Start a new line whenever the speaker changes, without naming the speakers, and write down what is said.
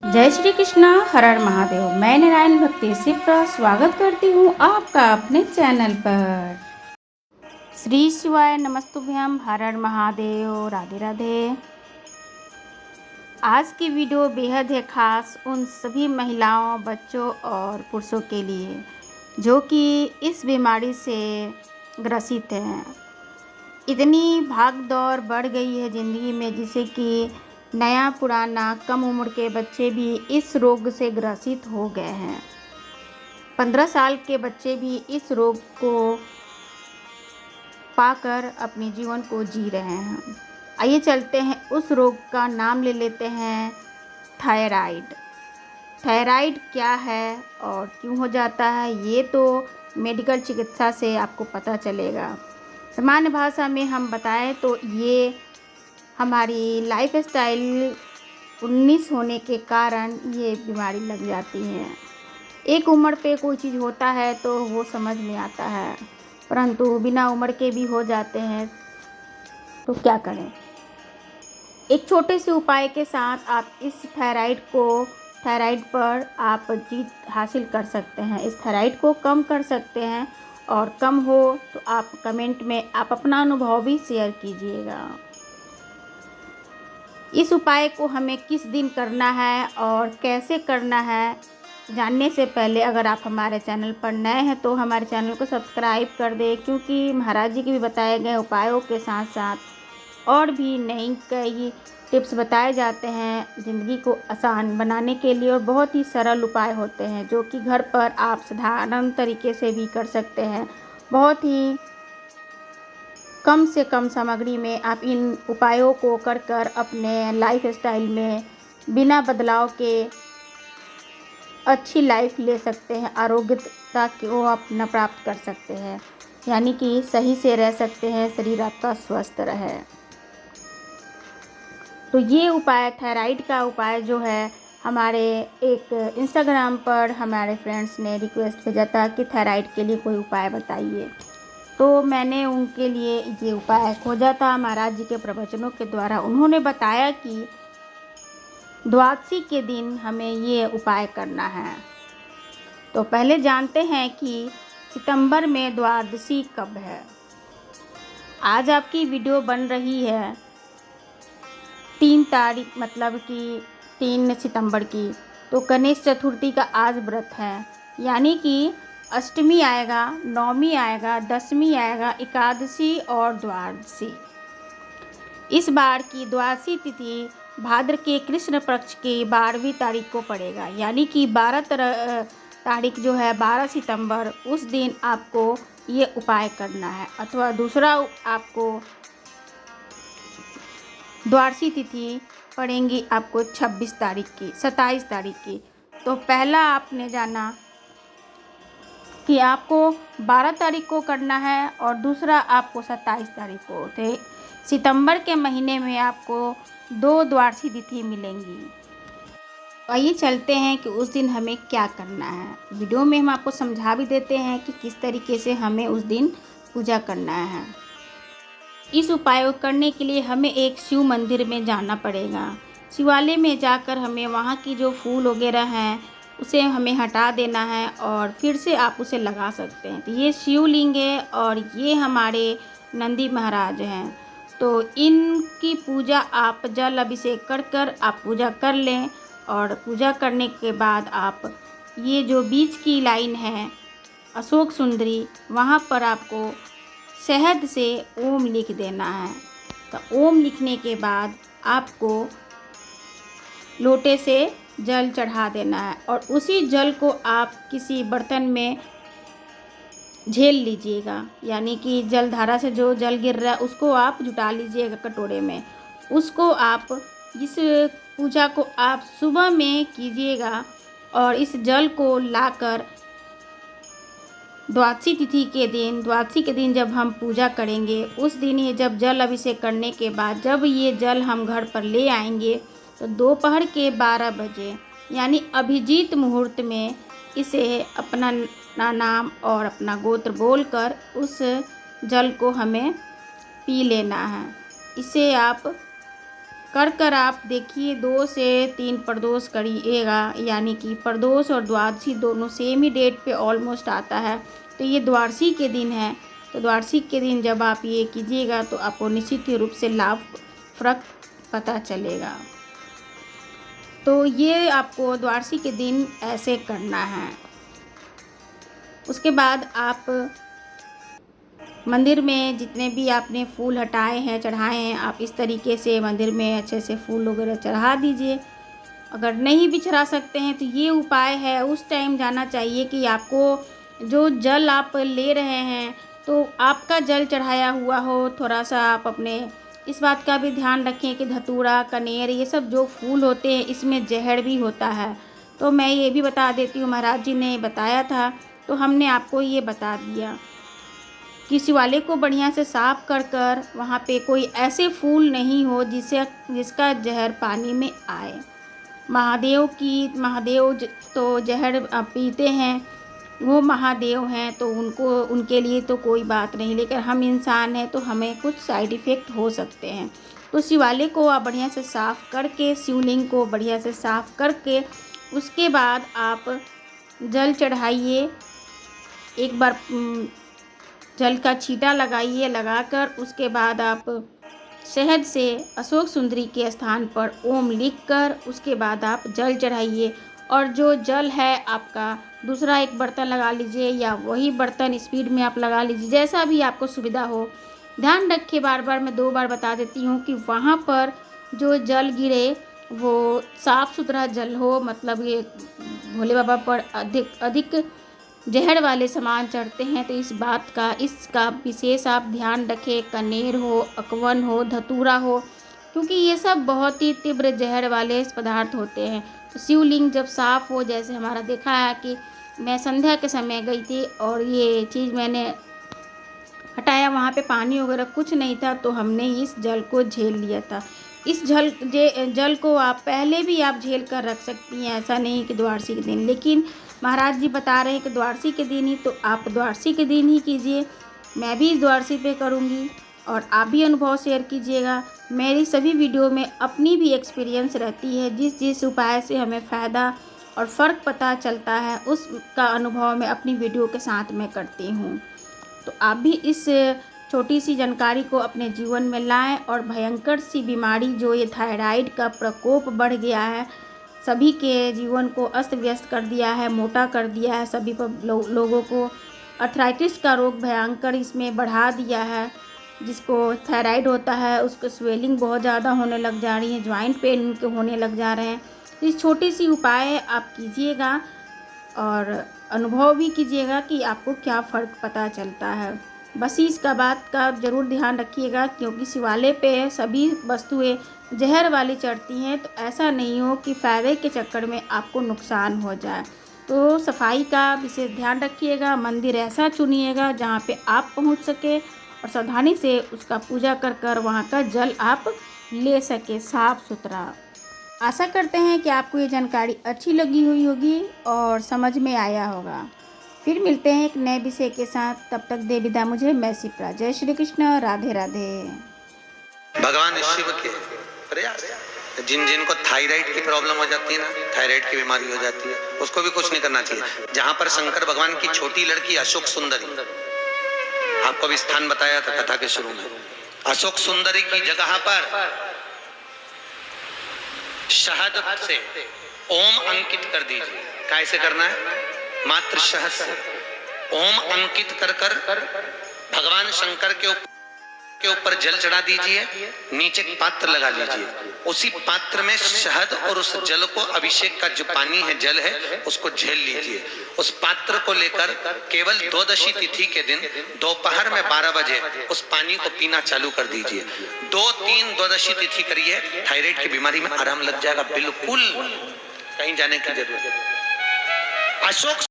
जय श्री कृष्णा। हर हर महादेव। मैं नारायण भक्ति सिप्रा स्वागत करती हूँ आपका अपने चैनल पर। श्री शिवाय नमस्तुभ्यम। हर हर महादेव। राधे राधे। आज की वीडियो बेहद है खास उन सभी महिलाओं, बच्चों और पुरुषों के लिए जो कि इस बीमारी से ग्रसित हैं। इतनी भाग दौड़ बढ़ गई है ज़िंदगी में जिससे कि नया पुराना कम उम्र के बच्चे भी इस रोग से ग्रसित हो गए हैं। 15 साल के बच्चे भी इस रोग को पाकर अपने जीवन को जी रहे हैं। आइए चलते हैं, उस रोग का नाम ले लेते हैं थायराइड। थायराइड क्या है और क्यों हो जाता है, ये तो मेडिकल चिकित्सा से आपको पता चलेगा। सामान्य भाषा में हम बताएं तो ये हमारी लाइफ स्टाइल 19 होने के कारण ये बीमारी लग जाती है। एक उम्र पे कोई चीज़ होता है तो वो समझ में आता है, परंतु बिना उम्र के भी हो जाते हैं तो क्या करें। एक छोटे से उपाय के साथ आप इस थायराइड पर आप जीत हासिल कर सकते हैं। इस थायराइड को कम कर सकते हैं और कम हो तो आप कमेंट में आप अपना अनुभव भी शेयर कीजिएगा। इस उपाय को हमें किस दिन करना है और कैसे करना है, जानने से पहले अगर आप हमारे चैनल पर नए हैं तो हमारे चैनल को सब्सक्राइब कर दें, क्योंकि महाराज जी के भी बताए गए उपायों के साथ साथ और भी नई कई टिप्स बताए जाते हैं ज़िंदगी को आसान बनाने के लिए। और बहुत ही सरल उपाय होते हैं जो कि घर पर आप साधारण तरीके से भी कर सकते हैं। बहुत ही कम से कम सामग्री में आप इन उपायों को कर अपने लाइफ स्टाइल में बिना बदलाव के अच्छी लाइफ ले सकते हैं, आरोग्यता को अपना प्राप्त कर सकते हैं, यानी कि सही से रह सकते हैं, शरीर आपका स्वस्थ रहे। तो ये उपाय, थायराइड का उपाय जो है, हमारे एक इंस्टाग्राम पर हमारे फ्रेंड्स ने रिक्वेस्ट भेजा था कि थायराइड के लिए कोई उपाय बताइए, तो मैंने उनके लिए ये उपाय खोजा था महाराज जी के प्रवचनों के द्वारा। उन्होंने बताया कि द्वादशी के दिन हमें ये उपाय करना है। तो पहले जानते हैं कि सितंबर में द्वादशी कब है। आज आपकी वीडियो बन रही है 3 तारीख, मतलब कि 3 सितंबर की। तो गणेश चतुर्थी का आज व्रत है, यानी कि अष्टमी आएगा, नवमी आएगा, दशमी आएगा, एकादशी और द्वादशी। इस बार की द्वादशी तिथि भाद्र के कृष्ण पक्ष की 12वीं तारीख को पड़ेगा, यानी कि 12 तारीख जो है 12 सितंबर, उस दिन आपको ये उपाय करना है। अथवा दूसरा, आपको द्वादशी तिथि पड़ेंगी आपको 26 तारीख की, 27 तारीख की। तो पहला आपने जाना कि आपको 12 तारीख को करना है और दूसरा आपको 27 तारीख को। तो सितंबर के महीने में आपको 2 द्वादशी तिथि मिलेंगी। आइए चलते हैं कि उस दिन हमें क्या करना है। वीडियो में हम आपको समझा भी देते हैं कि किस तरीके से हमें उस दिन पूजा करना है। इस उपाय को करने के लिए हमें एक शिव मंदिर में जाना पड़ेगा। शिवालय में जाकर हमें वहाँ की जो फूल वगैरह हैं उसे हमें हटा देना है और फिर से आप उसे लगा सकते हैं। तो ये शिवलिंग है और ये हमारे नंदी महाराज हैं। तो इनकी पूजा आप जल अभिषेक कर आप पूजा कर लें। और पूजा करने के बाद आप ये जो बीच की लाइन है अशोक सुंदरी, वहाँ पर आपको शहद से ओम लिख देना है। तो ओम लिखने के बाद आपको लोटे से जल चढ़ा देना है और उसी जल को आप किसी बर्तन में झेल लीजिएगा, यानी कि जलधारा से जो जल गिर रहा है उसको आप जुटा लीजिएगा कटोरे में। उसको आप, इस पूजा को आप सुबह में कीजिएगा और इस जल को लाकर द्वादशी के दिन जब हम पूजा करेंगे, उस दिन ये जब जल अभिषेक करने के बाद जब ये जल हम घर पर ले आएंगे तो दोपहर के 12 बजे, यानी अभिजीत मुहूर्त में इसे अपना नाम और अपना गोत्र बोलकर उस जल को हमें पी लेना है। इसे आप कर आप देखिए 2 से 3 प्रदोष करिएगा, यानी कि प्रदोष और द्वादशी दोनों सेम ही डेट पे ऑलमोस्ट आता है। तो ये द्वादशी के दिन है, तो द्वादशी के दिन जब आप ये कीजिएगा तो आपको निश्चित रूप से लाभ फ़र्क पता चलेगा। तो ये आपको द्वादशी के दिन ऐसे करना है। उसके बाद आप मंदिर में जितने भी आपने फूल हटाए हैं, चढ़ाए हैं, आप इस तरीके से मंदिर में अच्छे से फूल वगैरह चढ़ा दीजिए। अगर नहीं भी चढ़ा सकते हैं तो ये उपाय है, उस टाइम जाना चाहिए कि आपको जो जल आप ले रहे हैं तो आपका जल चढ़ाया हुआ हो। थोड़ा सा आप अपने इस बात का भी ध्यान रखें कि धतूरा, कनेर, ये सब जो फूल होते हैं इसमें जहर भी होता है। तो मैं ये भी बता देती हूँ, महाराज जी ने बताया था तो हमने आपको ये बता दिया कि शिवालय को बढ़िया से साफ कर वहाँ पे कोई ऐसे फूल नहीं हो जिसका जहर पानी में आए। महादेव तो जहर पीते हैं, वो महादेव हैं, तो उनके लिए तो कोई बात नहीं, लेकिन हम इंसान हैं तो हमें कुछ साइड इफ़ेक्ट हो सकते हैं। तो शिवालय को आप बढ़िया से साफ़ करके, शिवलिंग को बढ़िया से साफ़ करके उसके बाद आप जल चढ़ाइए। एक बार जल का छींटा लगाइए, लगाकर उसके बाद आप शहद से अशोक सुंदरी के स्थान पर ओम लिखकर उसके बाद आप जल चढ़ाइए। और जो जल है आपका दूसरा एक बर्तन लगा लीजिए या वही बर्तन स्पीड में आप लगा लीजिए, जैसा भी आपको सुविधा हो। ध्यान रखिए, बार बार मैं 2 बार बता देती हूँ कि वहाँ पर जो जल गिरे वो साफ़ सुथरा जल हो, मतलब ये भोले बाबा पर अधिक जहर वाले सामान चढ़ते हैं, तो इसका विशेष आप ध्यान रखें। कनेर हो, अकवन हो, धतूरा हो, क्योंकि ये सब बहुत ही तीव्र जहर वाले पदार्थ होते हैं। तो शिवलिंग जब साफ़ हो, जैसे हमारा देखा है कि मैं संध्या के समय गई थी और ये चीज़ मैंने हटाया, वहाँ पे पानी वगैरह कुछ नहीं था, तो हमने इस जल को झेल लिया था। इस जल को आप पहले भी आप झेल कर रख सकती हैं, ऐसा नहीं कि द्वादशी के दिन, लेकिन महाराज जी बता रहे हैं कि द्वादशी के दिन ही, तो आप द्वादशी के दिन ही कीजिए। मैं भी इस द्वादशी पे करूँगी और आप भी अनुभव शेयर कीजिएगा। मेरी सभी वीडियो में अपनी भी एक्सपीरियंस रहती है, जिस उपाय से हमें फ़ायदा और फ़र्क पता चलता है उसका अनुभव मैं अपनी वीडियो के साथ में करती हूँ। तो आप भी इस छोटी सी जानकारी को अपने जीवन में लाएं और भयंकर सी बीमारी जो ये थायराइड का प्रकोप बढ़ गया है, सभी के जीवन को अस्त व्यस्त कर दिया है, मोटा कर दिया है, सभी लोगों को अर्थराइटिस का रोग भयंकर इसमें बढ़ा दिया है। जिसको थायराइड होता है उसको स्वेलिंग बहुत ज़्यादा होने लग जा रही है, जॉइंट पेन उनके होने लग जा रहे हैं। तो इस छोटी सी उपाय आप कीजिएगा और अनुभव भी कीजिएगा कि आपको क्या फ़र्क पता चलता है। बस इसका बात का ज़रूर ध्यान रखिएगा, क्योंकि शिवालय पे सभी वस्तुएं जहर वाली चढ़ती हैं, तो ऐसा नहीं हो कि फ़ायदे के चक्कर में आपको नुकसान हो जाए। तो सफाई का विशेष ध्यान रखिएगा, मंदिर ऐसा चुनिएगा जहाँ पे आप पहुँच सके और सावधानी से उसका पूजा कर वहाँ का जल आप ले सके साफ़ सुथरा। आशा करते हैं कि आपको ये जानकारी अच्छी लगी हुई होगी और समझ में आया होगा। फिर मिलते हैं एक नए विषय के साथ, तब तक दे विदा मुझे, मैं शिप्रा। जय श्री कृष्ण, राधे राधे।
भगवान शिव के प्रयास, जिन को थायराइड की प्रॉब्लम हो जाती है ना, थायराइड की बीमारी हो जाती है, उसको भी कुछ नहीं करना चाहिए। जहाँ पर शंकर भगवान की छोटी लड़की अशोक सुंदरी, आपको भी स्थान बताया था कथा के शुरू में, अशोक सुंदरी की जगह पर शहद से ओम अंकित कर दीजिए। कैसे करना है? मात्र शहद से ओम अंकित कर भगवान शंकर के ऊपर जल चढ़ा दीजिए, नीचे पात्र लगा लीजिए, उसी पात्र में शहद और उस जल को, अभिषेक का जो पानी है, जल है, उसको झेल लीजिए। उस पात्र को लेकर केवल द्वादशी तिथि के दिन दोपहर में 12 बजे उस पानी को पीना चालू कर दीजिए। 2-3 द्वादशी तिथि करिए, थायराइड की बीमारी में आराम लग जाएगा, बिल्कुल कहीं जाने की जरूरत। अशोक